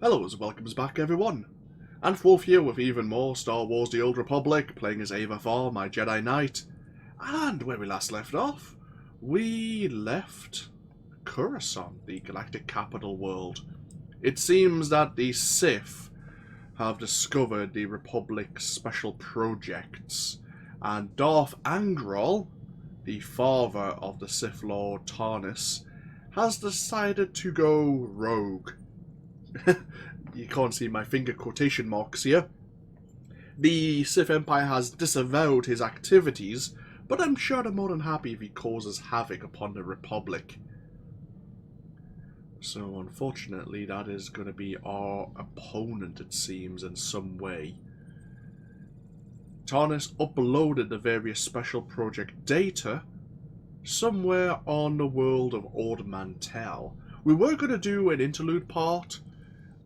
Hello and welcomes back everyone. And Wolf here with even more Star Wars The Old Republic, playing as Aeva Var, my Jedi Knight. And where we last left off, we left Coruscant, the galactic capital world. It seems that the Sith have discovered the Republic's special projects, and Darth Angral, the father of the Sith Lord Tarnis, has decided to go rogue. You can't see my finger quotation marks here. The Sith Empire has disavowed his activities, but I'm sure they're more than happy if he causes havoc upon the Republic. So unfortunately that is going to be our opponent, it seems, in some way. Tarnis uploaded the various special project data somewhere on the world of Ord Mantell. We were going to do an interlude part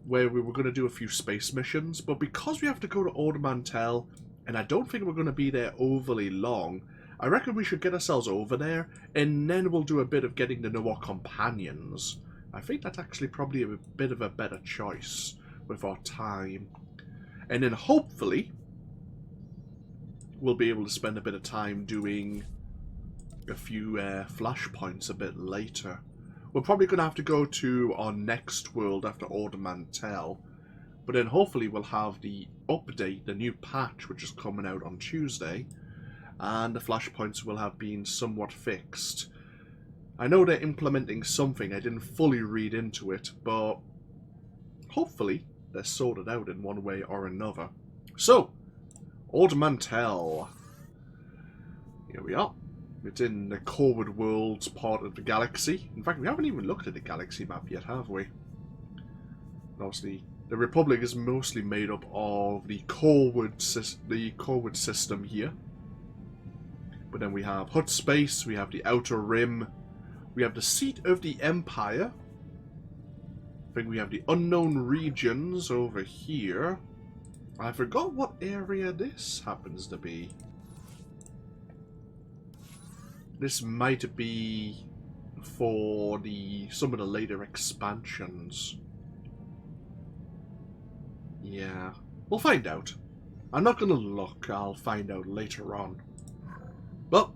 where we were going to do a few space missions, but because we have to go to Ord Mantell, and I don't think we're going to be there overly long, I reckon we should get ourselves over there, and then we'll do a bit of getting to know our companions. I think that's actually probably a bit of a better choice with our time. And then hopefully, we'll be able to spend a bit of time doing a few flashpoints a bit later. We're probably going to have to go to our next world after Ord Mantell, but then hopefully we'll have the update, the new patch, which is coming out on Tuesday, and the flashpoints will have been somewhat fixed. I know they're implementing something, I didn't fully read into it, but hopefully they're sorted out in one way or another. So, Ord Mantell. Here we are. It's in the Corwood Worlds part of the galaxy. In fact, we haven't even looked at the galaxy map yet, have we? Obviously, the Republic is mostly made up of the Corwood system here. But then we have Hutt Space, we have the Outer Rim, we have the seat of the Empire. I think we have the Unknown Regions over here. I forgot what area this happens to be. This might be for some of the later expansions. Yeah, we'll find out. I'm not going to look, I'll find out later on. Well,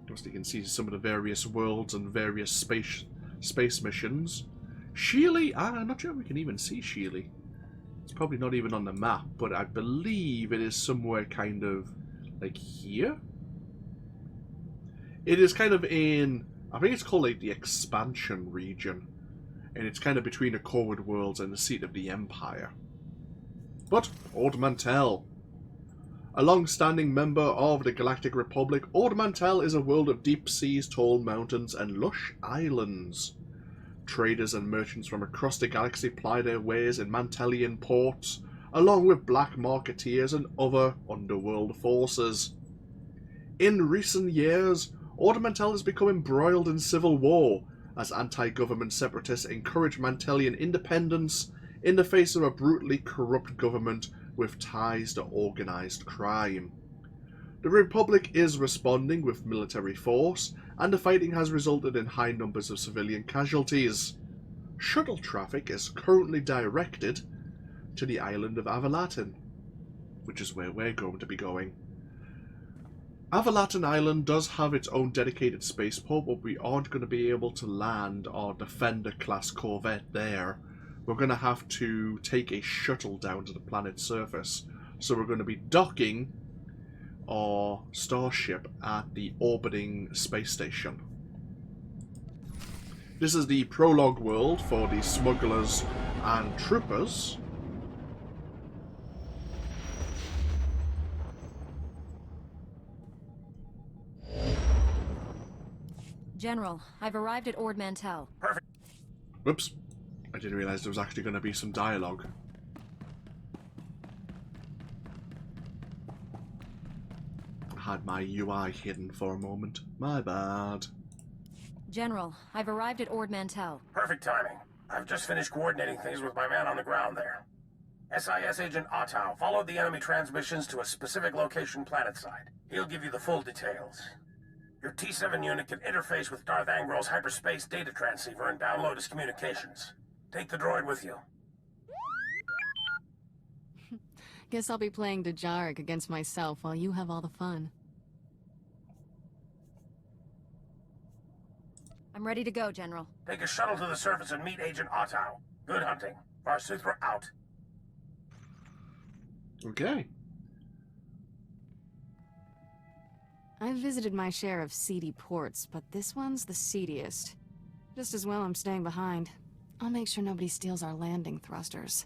just you can see some of the various worlds and various space missions. Sheely, I'm not sure if we can even see Sheely. It's probably not even on the map, but I believe it is somewhere kind of like here. It is kind of in, I think it's called like the expansion region, and it's kind of between the Corwood Worlds and the seat of the Empire. But Ord Mantell. A long-standing member of the Galactic Republic, Ord Mantell is a world of deep seas, tall mountains, and lush islands. Traders and merchants from across the galaxy ply their wares in Mantellian ports, along with black marketeers and other underworld forces. In recent years, Ord Mantell has become embroiled in civil war, as anti-government separatists encourage Mantellian independence in the face of a brutally corrupt government with ties to organised crime. The Republic is responding with military force, and the fighting has resulted in high numbers of civilian casualties. Shuttle traffic is currently directed to the island of Avalatin, which is where we're going to be going. Avalatin Island does have its own dedicated spaceport, but we aren't going to be able to land our Defender-class corvette there. We're going to have to take a shuttle down to the planet's surface. So we're going to be docking our starship at the orbiting space station. This is the prologue world for the smugglers and troopers. General, I've arrived at Ord Mantell. Perfect. Whoops. I didn't realize there was actually going to be some dialogue. I had my UI hidden for a moment. My bad. General, I've arrived at Ord Mantell. Perfect timing. I've just finished coordinating things with my man on the ground there. SIS Agent Otto followed the enemy transmissions to a specific location planetside. He'll give you the full details. Your T7 unit can interface with Darth Angral's hyperspace data transceiver and download his communications. Take the droid with you. Guess I'll be playing Dejaric against myself while you have all the fun. I'm ready to go, General. Take a shuttle to the surface and meet Agent Otto. Good hunting. Var SWTOR out. Okay. I've visited my share of seedy ports, but this one's the seediest. Just as well I'm staying behind. I'll make sure nobody steals our landing thrusters.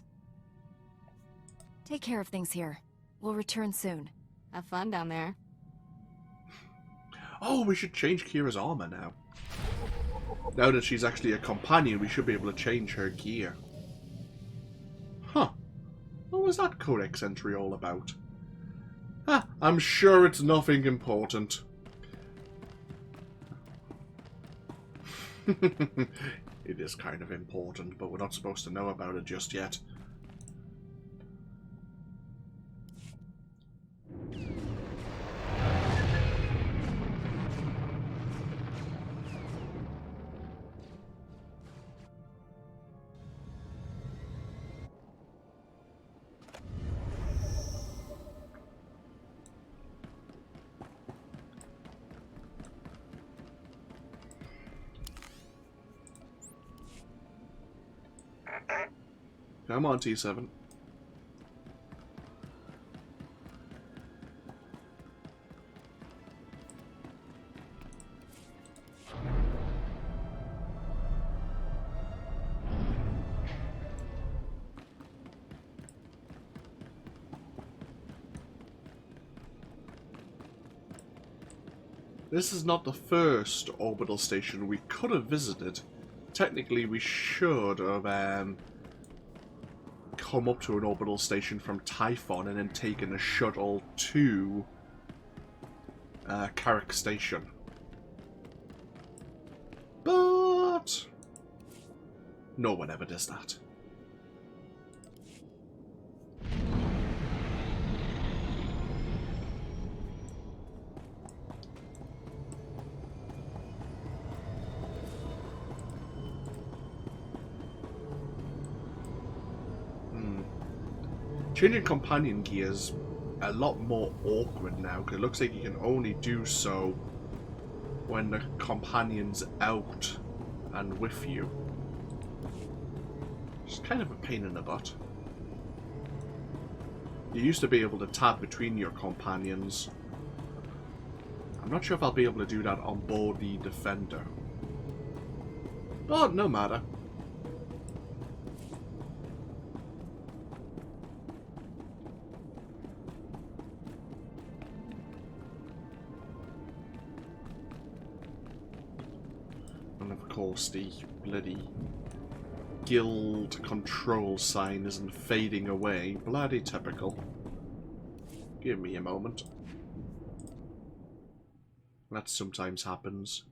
Take care of things here. We'll return soon. Have fun down there. Oh, we should change Kira's armor now. Now that she's actually a companion, we should be able to change her gear. Huh. What was that codex entry all about? Ah, I'm sure it's nothing important. It is kind of important, but we're not supposed to know about it just yet. Come on, T7. This is not the first orbital station we could have visited. Technically, we should have come up to an orbital station from Tython and then taken a shuttle to Carrick Station. But no one ever does that. Changing companion gear is a lot more awkward now, because it looks like you can only do so when the companion's out and with you. It's kind of a pain in the butt. You used to be able to tab between your companions. I'm not sure if I'll be able to do that on board the Defender. But no matter. And of course the bloody guild control sign isn't fading away. Bloody typical. Give me a moment. That sometimes happens.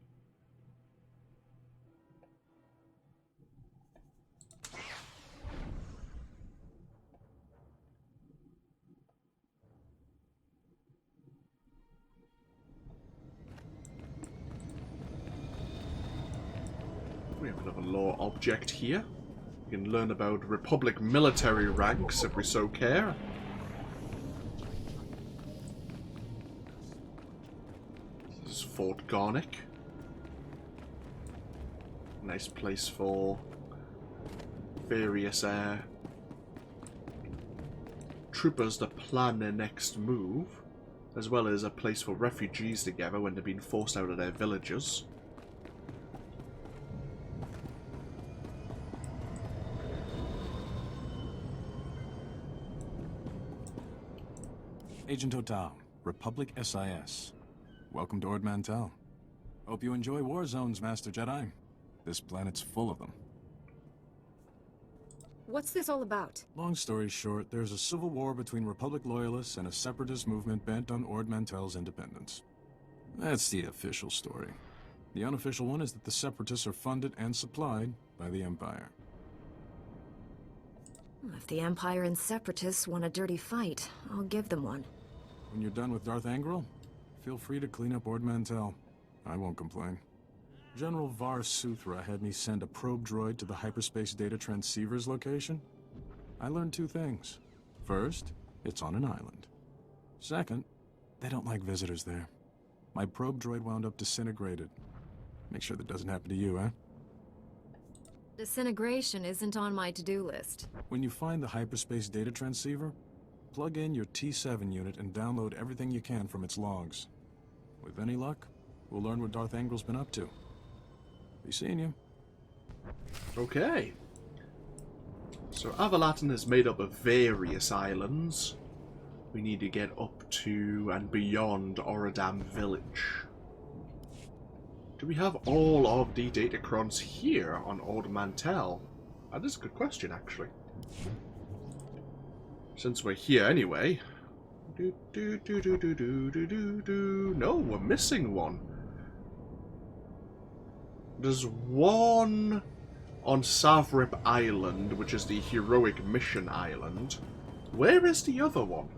We have another lore object here. We can learn about Republic military ranks if we so care. This is Fort Garnick. Nice place for various troopers to plan their next move, as well as a place for refugees to gather when they've been forced out of their villages. Agent Total, Republic SIS. Welcome to Ord Mantell. Hope you enjoy war zones, Master Jedi. This planet's full of them. What's this all about? Long story short, there's a civil war between Republic loyalists and a separatist movement bent on Ord Mantell's independence. That's the official story. The unofficial one is that the separatists are funded and supplied by the Empire. If the Empire and Separatists want a dirty fight, I'll give them one. When you're done with Darth Angral, feel free to clean up Ord Mantell. I won't complain. General Var SWTOR had me send a probe droid to the hyperspace data transceiver's location. I learned two things. First, it's on an island. Second, they don't like visitors there. My probe droid wound up disintegrated. Make sure that doesn't happen to you, eh? Disintegration isn't on my to-do list. When you find the hyperspace data transceiver, plug in your T7 unit and download everything you can from its logs. With any luck, we'll learn what Darth Angril's been up to. Be seeing you. Okay. So Avalatin is made up of various islands. We need to get up to and beyond Oradam Village. Do we have all of the datacrons here on Ord Mantell? That is a good question, actually. Since we're here anyway. No, we're missing one. There's one on Savrip Island, which is the Heroic Mission Island. Where is the other one?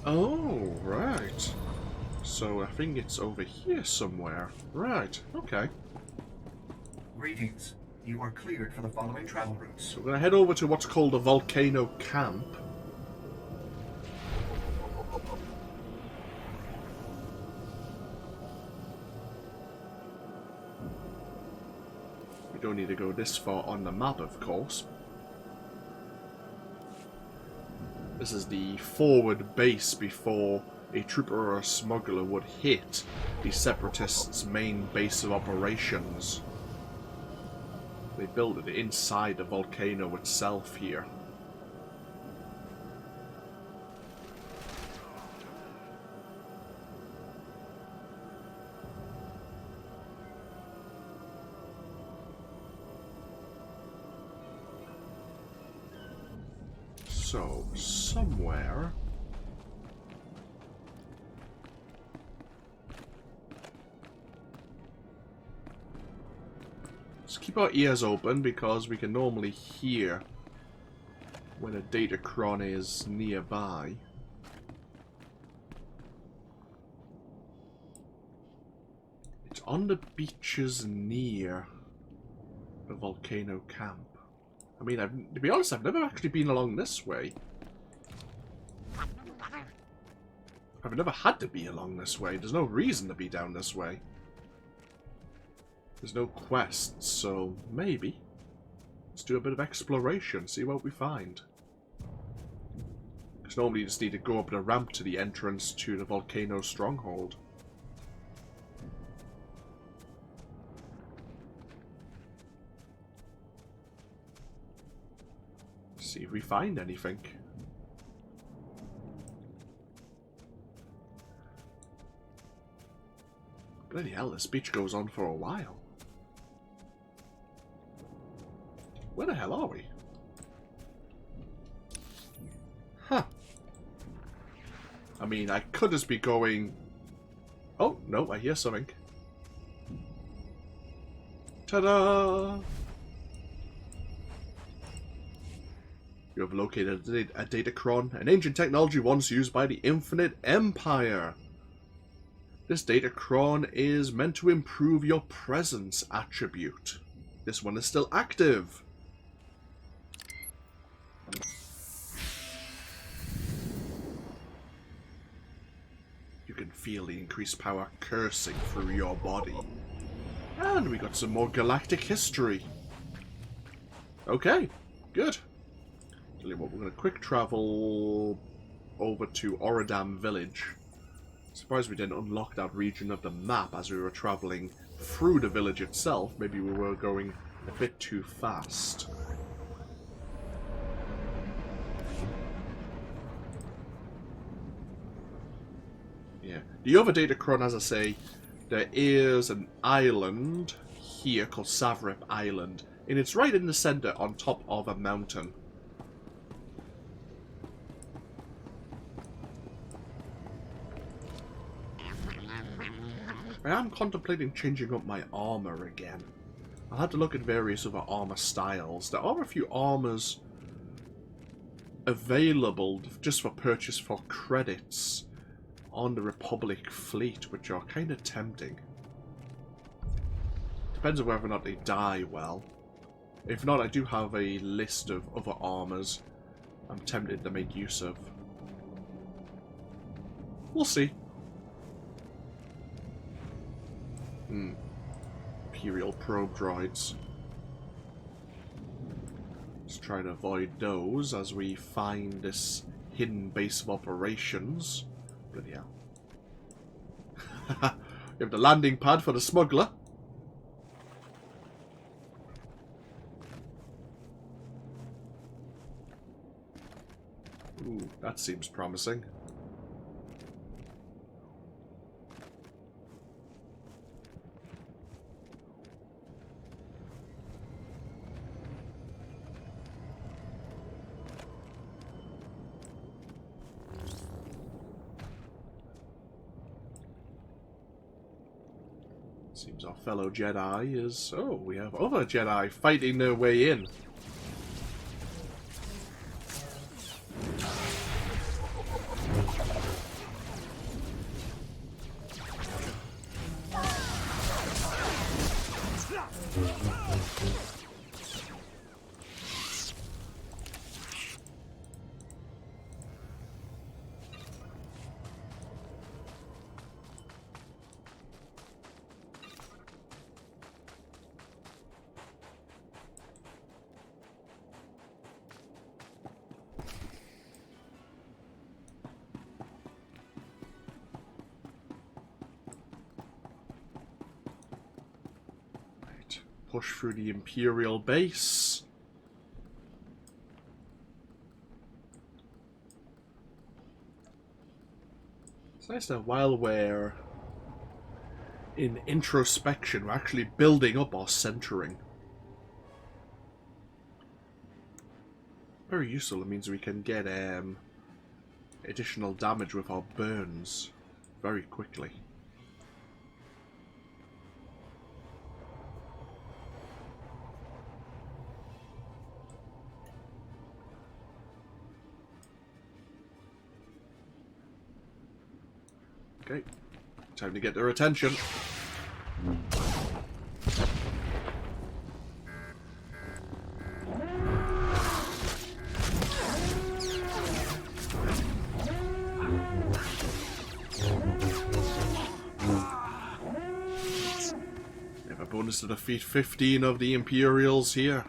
Oh, right. So I think it's over here somewhere. Right, okay. Greetings. You are cleared for the following travel routes. So we're going to head over to what's called a volcano camp. We don't need to go this far on the map, of course. This is the forward base before a trooper or a smuggler would hit the Separatists' main base of operations. They built it inside the volcano itself here. So, somewhere... Let's keep our ears open because we can normally hear when a datacron is nearby. It's on the beaches near the volcano camp. I mean, to be honest, I've never actually been along this way. I've never had to be along this way. There's no reason to be down this way. There's no quests, so maybe. Let's do a bit of exploration, see what we find. Because normally you just need to go up the ramp to the entrance to the volcano stronghold. See if we find anything. Bloody hell, this beach goes on for a while. Where the hell are we? Huh. I mean, I could just be going... Oh, no, I hear something. Ta-da! You have located a datacron, an ancient technology once used by the Infinite Empire. This datacron is meant to improve your presence attribute. This one is still active. You can feel the increased power coursing through your body. And we got some more galactic history. Okay, good. Tell you what, we're going to quick travel over to Oradam Village. Surprised we didn't unlock that region of the map as we were traveling through the village itself. Maybe we were going a bit too fast. Yeah. The other datacron, as I say, there is an island here called Savrip Island. And it's right in the center on top of a mountain. I am contemplating changing up my armor again. I'll have to look at various other armor styles. There are a few armors available just for purchase for credits on the Republic fleet, which are kind of tempting. Depends on whether or not they die well. If not, I do have a list of other armors I'm tempted to make use of. We'll see. Imperial probe droids. Let's try to avoid those as we find this hidden base of operations. Bloody hell. We have the landing pad for the smuggler. Ooh, that seems promising. Seems our fellow Jedi is... Oh, we have other Jedi fighting their way in. Push through the Imperial base. It's nice that while we're in introspection, we're actually building up our centering. Very useful. It means we can get additional damage with our burns very quickly. Okay, time to get their attention. We have a bonus to defeat 15 of the Imperials here.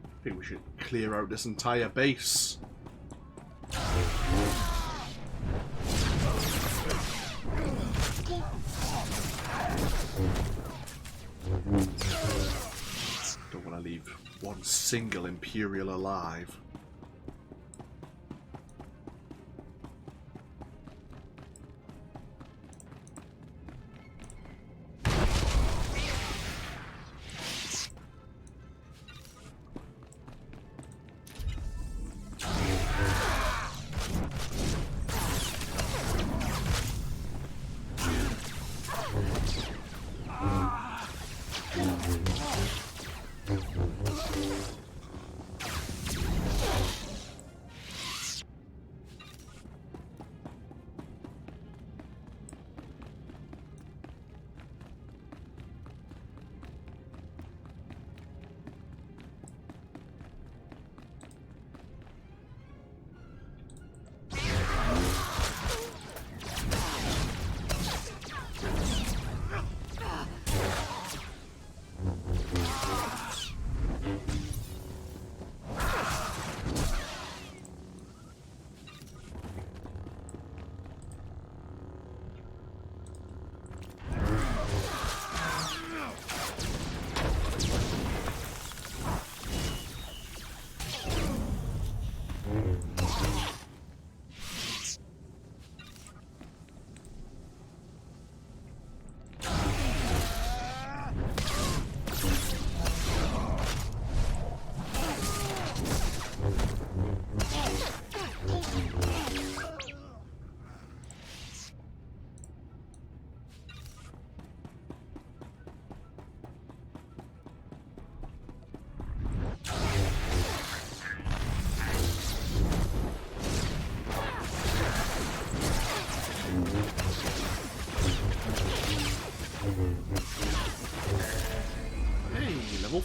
I think we should clear out this entire base. Don't want to leave one single Imperial alive.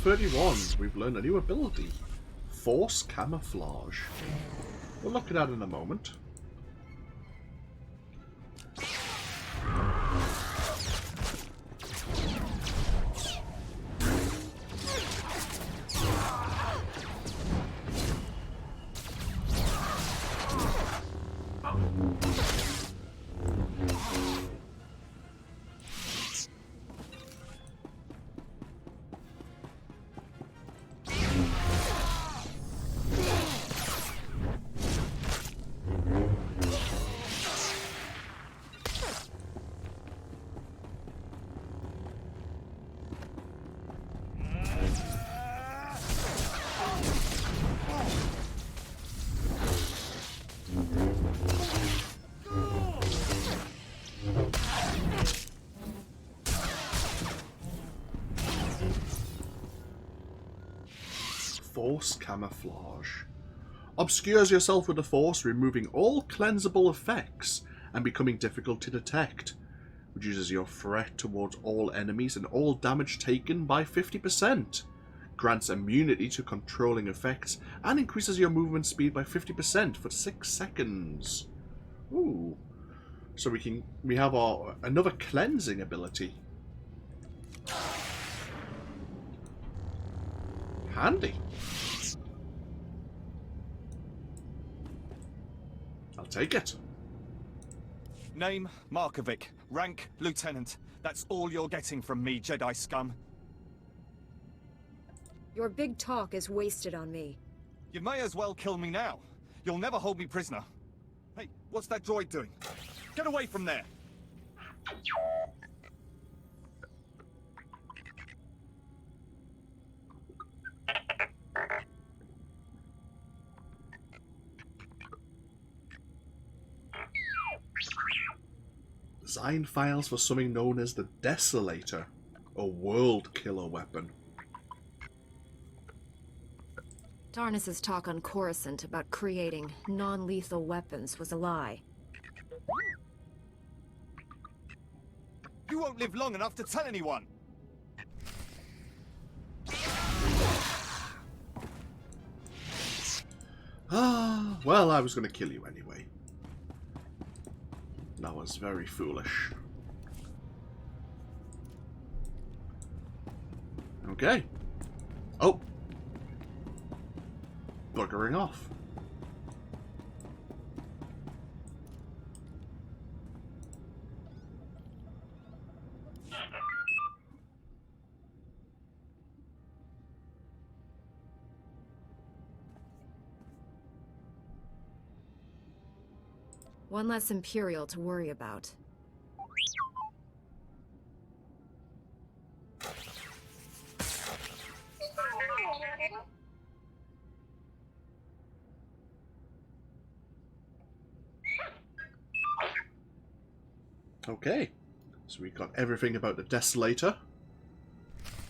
31, we've learned a new ability. Force Camouflage. We'll look at that in a moment. Force Camouflage. Obscures yourself with the Force, removing all cleansable effects and becoming difficult to detect. Reduces your threat towards all enemies and all damage taken by 50%. Grants immunity to controlling effects and increases your movement speed by 50% for 6 seconds. Ooh. So we have our another cleansing ability. Handy. I'll take it. Name, Markovic. Rank, Lieutenant. That's all you're getting from me, Jedi scum. Your big talk is wasted on me. You may as well kill me now. You'll never hold me prisoner. Hey, what's that droid doing? Get away from there! Design files for something known as the Desolator, a world killer weapon. Darnus's talk on Coruscant about creating non-lethal weapons was a lie. You won't live long enough to tell anyone! Ah, well, I was going to kill you anyway. That was very foolish. Okay. Oh. Buggering off. One less Imperial to worry about. Okay, so we got everything about the Desolator,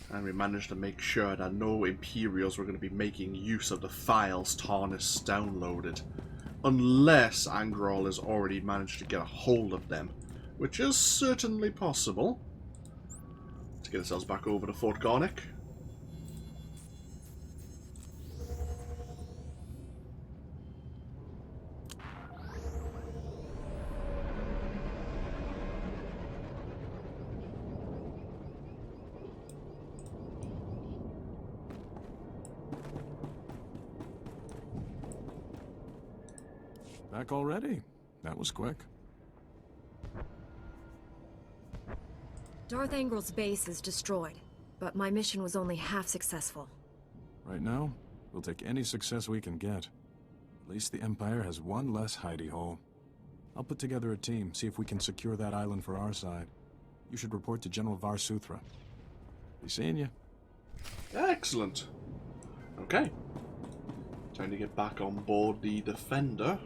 and we managed to make sure that no Imperials were going to be making use of the files Tarnus downloaded, unless Angral has already managed to get a hold of them, which is certainly possible. Let's get ourselves back over to Fort Garnick. Back already? That was quick. Darth Angral's base is destroyed, but my mission was only half successful. Right now, we'll take any success we can get. At least the Empire has one less hidey hole. I'll put together a team, see if we can secure that island for our side. You should report to General Var Suthra. Be seeing you. Excellent. Okay. Time to get back on board the Defender.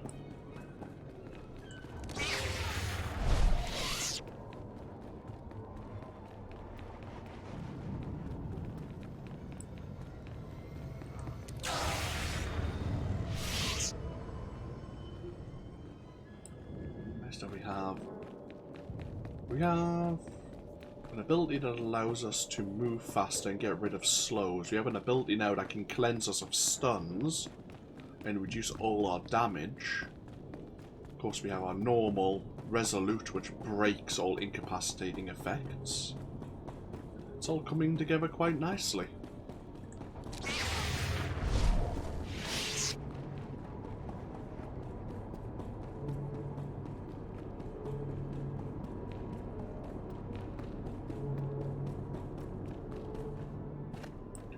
Next up we have An ability that allows us to move faster and get rid of slows. We have an ability now that can cleanse us of stuns and reduce all our damage. Of course, we have our normal Resolute, which breaks all incapacitating effects. It's all coming together quite nicely.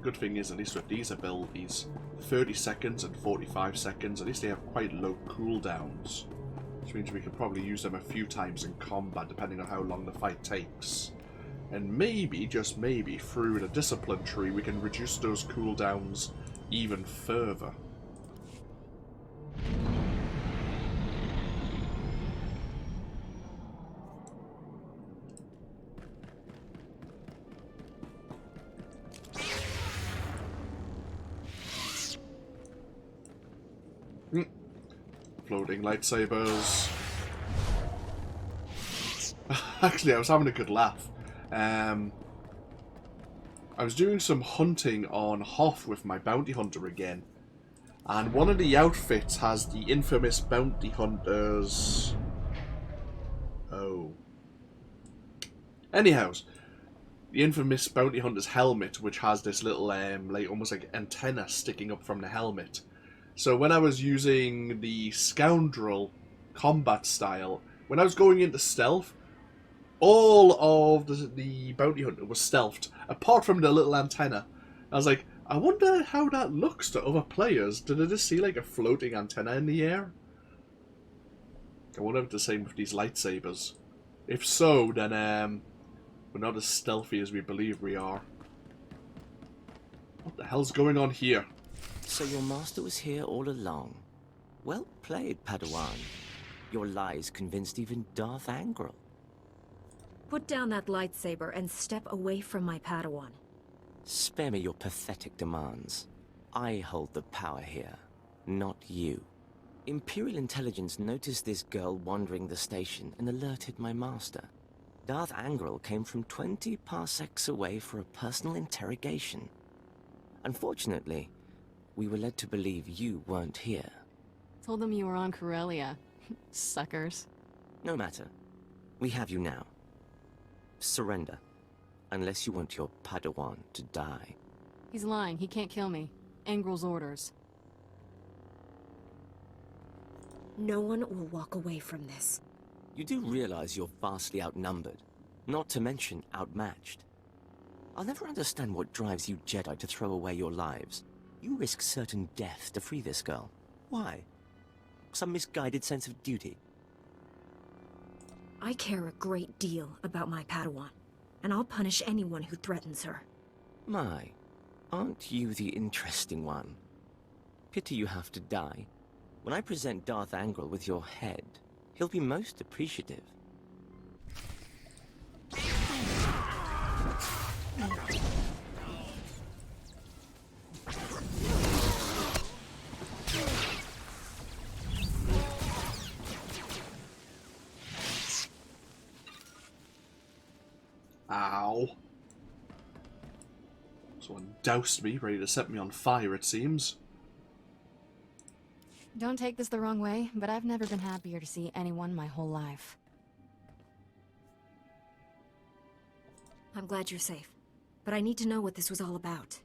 Good thing is, at least with these abilities, 30 seconds and 45 seconds, at least they have quite low cooldowns. Which means we can probably use them a few times in combat, depending on how long the fight takes. And maybe, just maybe, through the discipline tree, we can reduce those cooldowns even further. Floating lightsabers. Actually, I was having a good laugh. I was doing some hunting on Hoth with my bounty hunter again. And one of the outfits has the infamous bounty hunter's... Oh. Anyhows, the infamous bounty hunter's helmet, which has this little, like almost like antenna sticking up from the helmet. So when I was using the Scoundrel combat style, when I was going into stealth, all of the bounty hunter was stealthed, apart from the little antenna. I was like, I wonder how that looks to other players. Did they just see like a floating antenna in the air? I wonder if it's the same with these lightsabers. If so, then we're not as stealthy as we believe we are. What the hell's going on here? So your master was here all along. Well played, Padawan. Your lies convinced even Darth Angral. Put down that lightsaber and step away from my Padawan. Spare me your pathetic demands. I hold the power here, not you. Imperial intelligence noticed this girl wandering the station and alerted my master. Darth Angral came from 20 parsecs away for a personal interrogation. Unfortunately, we were led to believe you weren't here. Told them you were on Corellia. Suckers. No matter. We have you now. Surrender. Unless you want your Padawan to die. He's lying. He can't kill me. Angral's orders. No one will walk away from this. You do realize you're vastly outnumbered, not to mention outmatched. I'll never understand what drives you Jedi to throw away your lives. You risk certain death to free this girl. Why? Some misguided sense of duty? I care a great deal about my Padawan, and I'll punish anyone who threatens her. My, aren't you the interesting one? Pity you have to die. When I present Darth Angral with your head, he'll be most appreciative. Ow. Someone doused me, ready to set me on fire, it seems. Don't take this the wrong way, but I've never been happier to see anyone my whole life. I'm glad you're safe, but I need to know what this was all about.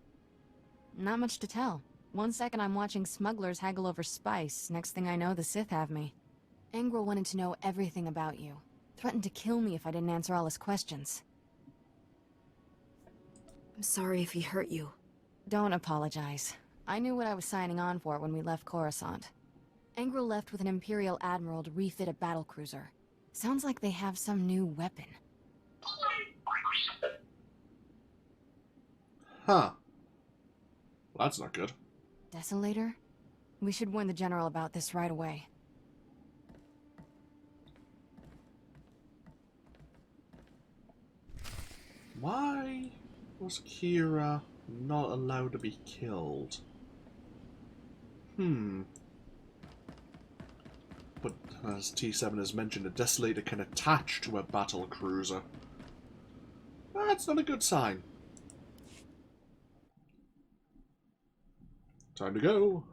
Not much to tell. One second I'm watching smugglers haggle over spice, next thing I know the Sith have me. Angral wanted to know everything about you. Threatened to kill me if I didn't answer all his questions. I'm sorry if he hurt you. Don't apologize. I knew what I was signing on for when we left Coruscant. Angral left with an Imperial Admiral to refit a battlecruiser. Sounds like they have some new weapon. Huh. Well, that's not good. Desolator? We should warn the General about this right away. Why was Kira not allowed to be killed? But as T7 has mentioned, a Desolator can attach to a battle cruiser. That's not a good sign. Time to go.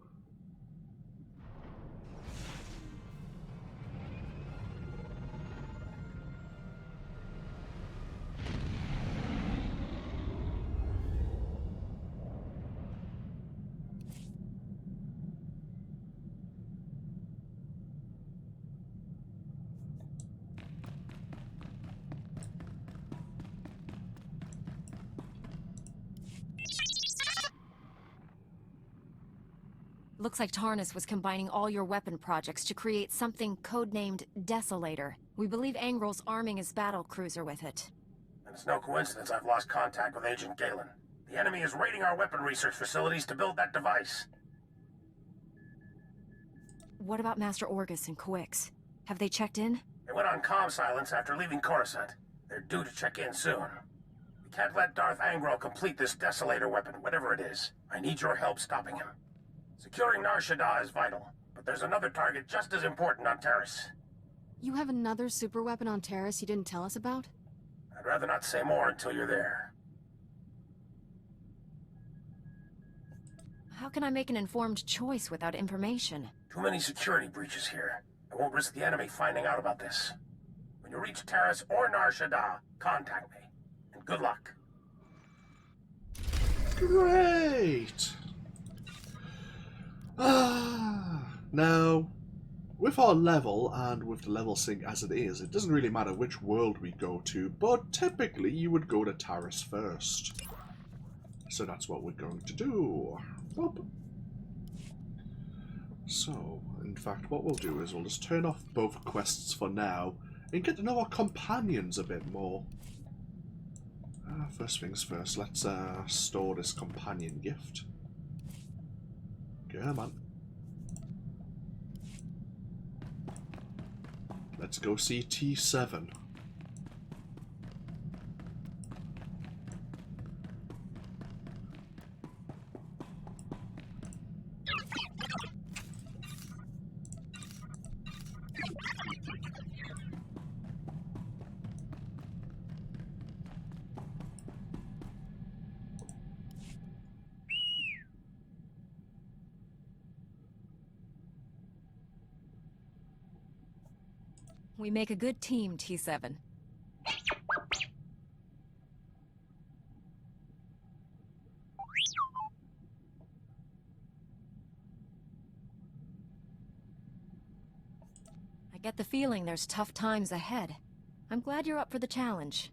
Looks like Tarnus was combining all your weapon projects to create something codenamed Desolator. We believe Angrel's arming his battle cruiser with it. And it's no coincidence I've lost contact with Agent Galen. The enemy is raiding our weapon research facilities to build that device. What about Master Orgus and Quix? Have they checked in? They went on comm silence after leaving Coruscant. They're due to check in soon. We can't let Darth Angrel complete this Desolator weapon, whatever it is. I need your help stopping him. Securing Nar Shaddaa is vital, but there's another target just as important on Terrace. You have another super weapon on Terrace you didn't tell us about? I'd rather not say more until you're there. How can I make an informed choice without information? Too many security breaches here. I won't risk the enemy finding out about this. When you reach Terrace or Nar Shaddaa, contact me. And good luck. Great! Now, with our level, and with the level sync as it is, it doesn't really matter which world we go to, but typically you would go to Terrace first. So that's what we're going to do. Boop. So, in fact, what we'll do is we'll just turn off both quests for now, and get to know our companions a bit more. First things first, let's store this companion gift. Come on. Let's go see T7. We make a good team, T7. I get the feeling there's tough times ahead. I'm glad you're up for the challenge.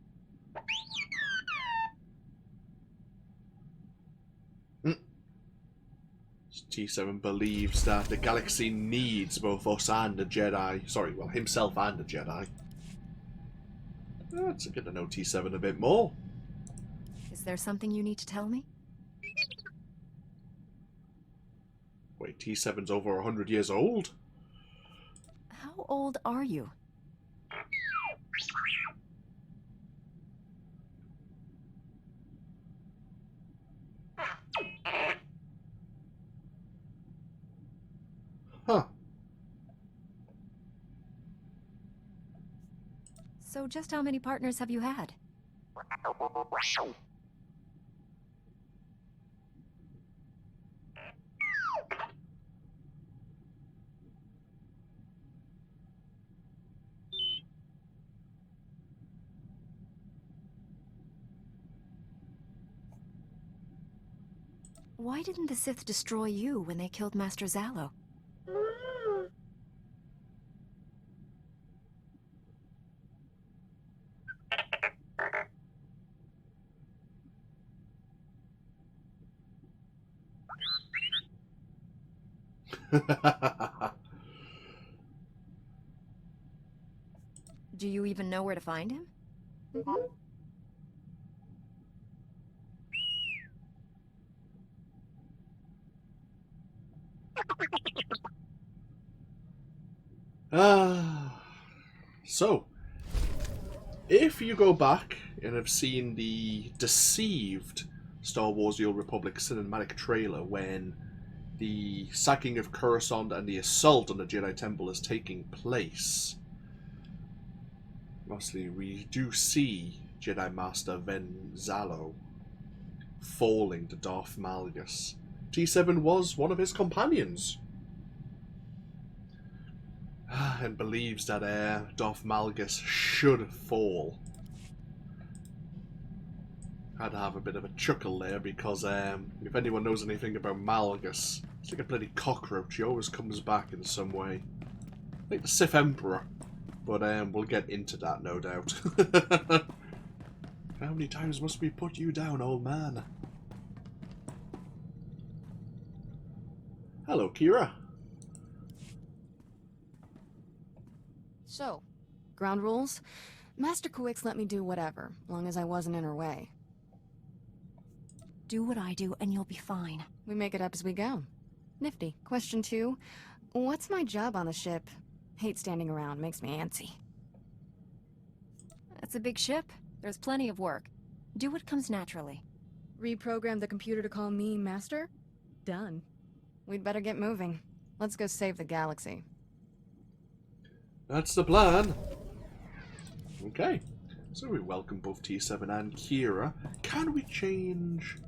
T7 believes that the galaxy needs both us and a Jedi. Sorry, well, himself and a Jedi. Let's get to know T7 a bit more. Is there something you need to tell me? Wait, T7's over 100 years old? How old are you? Huh. So just how many partners have you had? Why didn't the Sith destroy you when they killed Master Zalo? Do you even know where to find him? So, if you go back and have seen the Deceived Star Wars The Old Republic cinematic trailer when the sacking of Coruscant and the assault on the Jedi Temple is taking place, mostly we do see Jedi Master Venzalo falling to Darth Malgus. T7 was one of his companions, and believes that Darth Malgus should fall. Had to have a bit of a chuckle there because if anyone knows anything about Malgus, it's like a bloody cockroach. He always comes back in some way. Like the Sith Emperor. But we'll get into that, no doubt. How many times must we put you down, old man? Hello, Kira. So, ground rules? Master Kuix let me do whatever, long as I wasn't in her way. Do what I do and you'll be fine. We make it up as we go. Nifty. Question 2. What's my job on the ship? Hate standing around, makes me antsy. It's a big ship. There's plenty of work. Do what comes naturally. Reprogram the computer to call me Master? Done. We'd better get moving. Let's go save the galaxy. That's the plan. Okay. So we welcome both T7 and Kira. Can we change...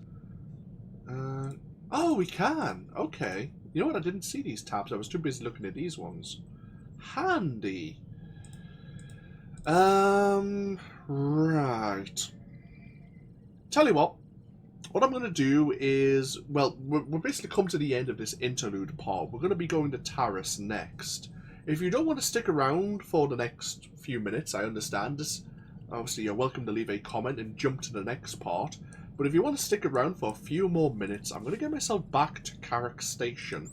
Oh, we can. Okay. You know what? I didn't see these tabs. I was too busy looking at these ones. Handy. Right. Tell you what. What I'm going to do is... Well, we're basically come to the end of this interlude part. We're going to be going to Taris next. If you don't want to stick around for the next few minutes, I understand. This, obviously, you're welcome to leave a comment and jump to the next part. But if you want to stick around for a few more minutes, I'm going to get myself back to Carrick Station.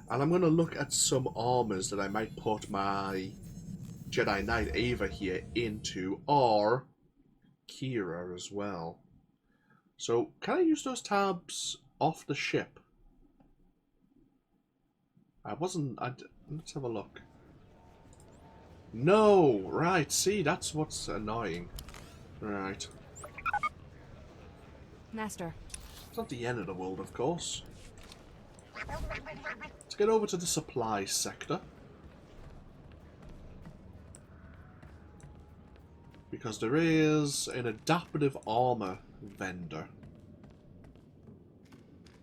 And I'm going to look at some armors that I might put my Jedi Knight Aeva here into, or Kira as well. So, can I use those tabs off the ship? Let's have a look. No! Right, see, that's what's annoying. Right. Master. It's not the end of the world, of course. Let's get over to the supply sector. Because there is an adaptive armor vendor.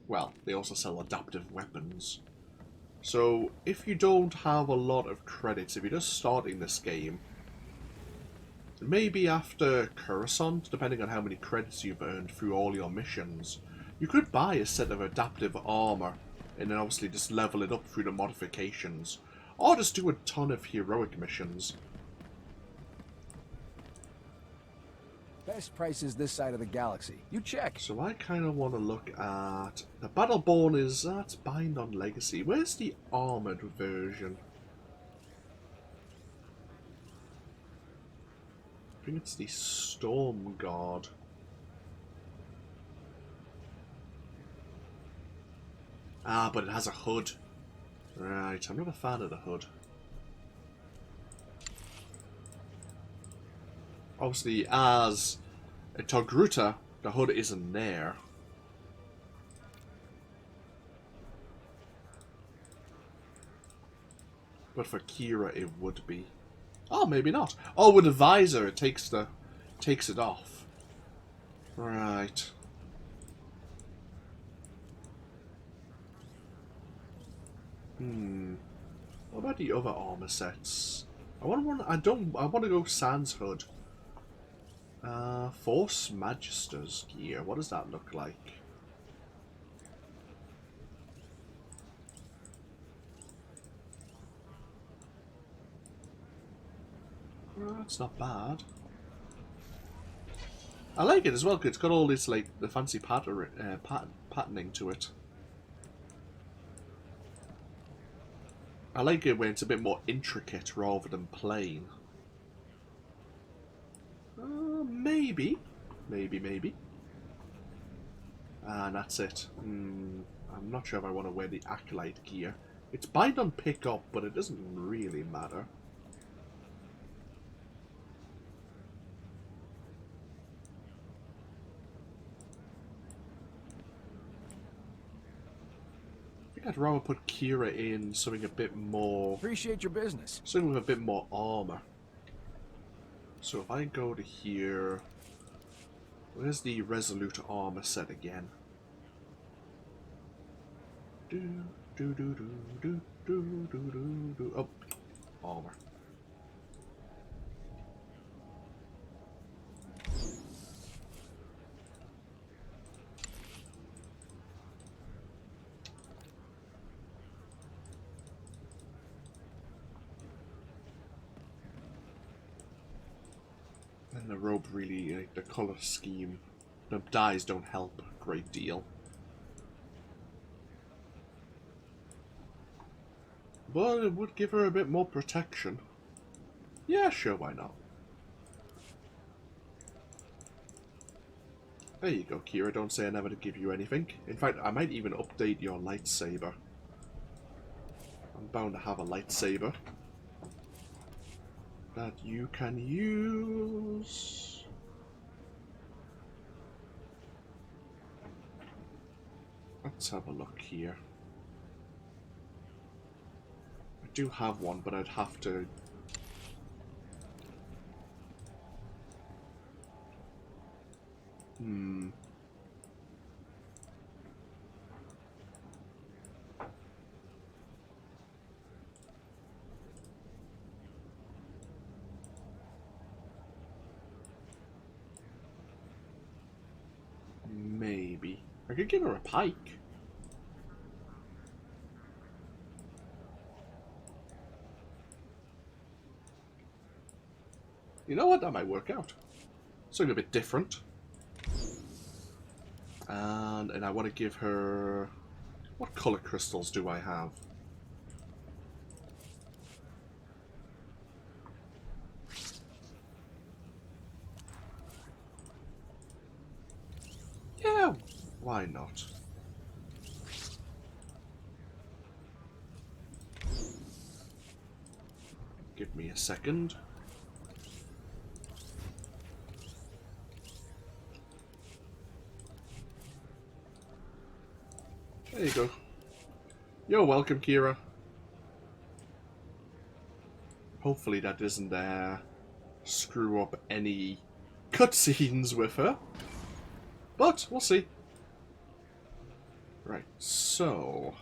Well, they also sell adaptive weapons. So, if you don't have a lot of credits, if you're just starting this game, maybe after Coruscant, depending on how many credits you've earned through all your missions, you could buy a set of adaptive armor, and then obviously just level it up through the modifications. Or just do a ton of heroic missions. Best prices this side of the galaxy. You check. So I kind of want to look at... The Battleborn is... That's Bind on Legacy. Where's the armored version? I think it's the Storm Guard. Ah, but it has a hood. Right, I'm not a fan of the hood. Obviously, as a Togruta, the hood isn't there. But for Kira, it would be. Oh, maybe not. Oh, with a visor, it takes it off. Right. What about the other armor sets? I want to go Sans hood. Force Magister's gear. What does that look like? That's not bad. I like it as well because it's got all this like the fancy patterning to it. I like it when it's a bit more intricate rather than plain. Maybe. And that's it. I'm not sure if I want to wear the Acolyte gear. It's bind on pick up, but it doesn't really matter. I think I'd rather put Kira in something a bit more... Appreciate your business. Something with a bit more armor. So if I go to here, where's the Resolute armor set again? Oh, armor. And the robe really, like, the color scheme, the dyes don't help a great deal. But it would give her a bit more protection. Yeah, sure, why not? There you go, Kira. Don't say I never to give you anything. In fact, I might even update your lightsaber. I'm bound to have a lightsaber that you can use. Let's have a look here. I do have one, but I'd have to... Maybe. I could give her a pike. You know what? That might work out. Something a bit different. And I want to give her... What color crystals do I have? Yeah, why not? Give me a second. There you go. You're welcome, Kira. Hopefully that doesn't screw up any cutscenes with her. But we'll see. Right, so...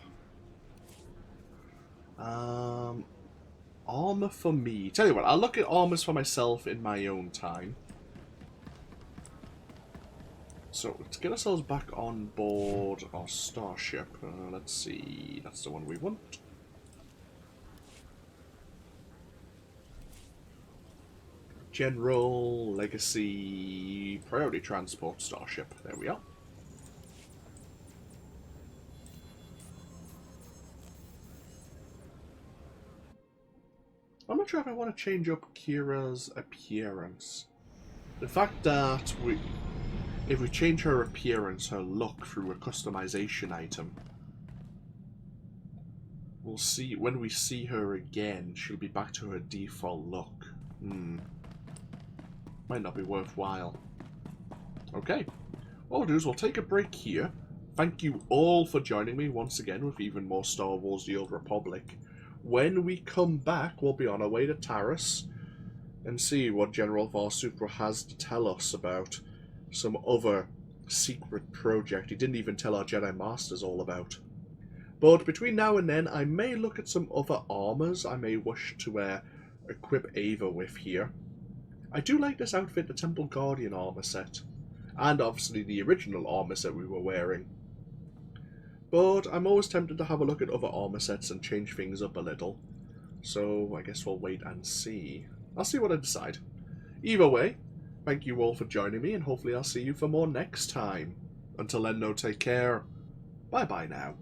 armor for me. Tell you what, I'll look at armors for myself in my own time. So, let's get ourselves back on board our starship. Let's see, that's the one we want. General, Legacy, Priority Transport Starship. There we are. I'm not sure if I want to change up Kira's appearance. The fact that if we change her appearance, her look, through a customization item, we'll see, when we see her again, she'll be back to her default look. Might not be worthwhile. Okay. What we'll do is we'll take a break here. Thank you all for joining me once again with even more Star Wars The Old Republic. When we come back, we'll be on our way to Taris and see what General SWTOR has to tell us about some other secret project he didn't even tell our Jedi Masters all about. But between now and then, I may look at some other armors I may wish to equip Aeva with here. I do like this outfit, the Temple Guardian armor set, and obviously the original armor set we were wearing. But I'm always tempted to have a look at other armor sets and change things up a little. So I guess we'll wait and see. I'll see what I decide. Either way, thank you all for joining me, and hopefully I'll see you for more next time. Until then, no, take care. Bye-bye now.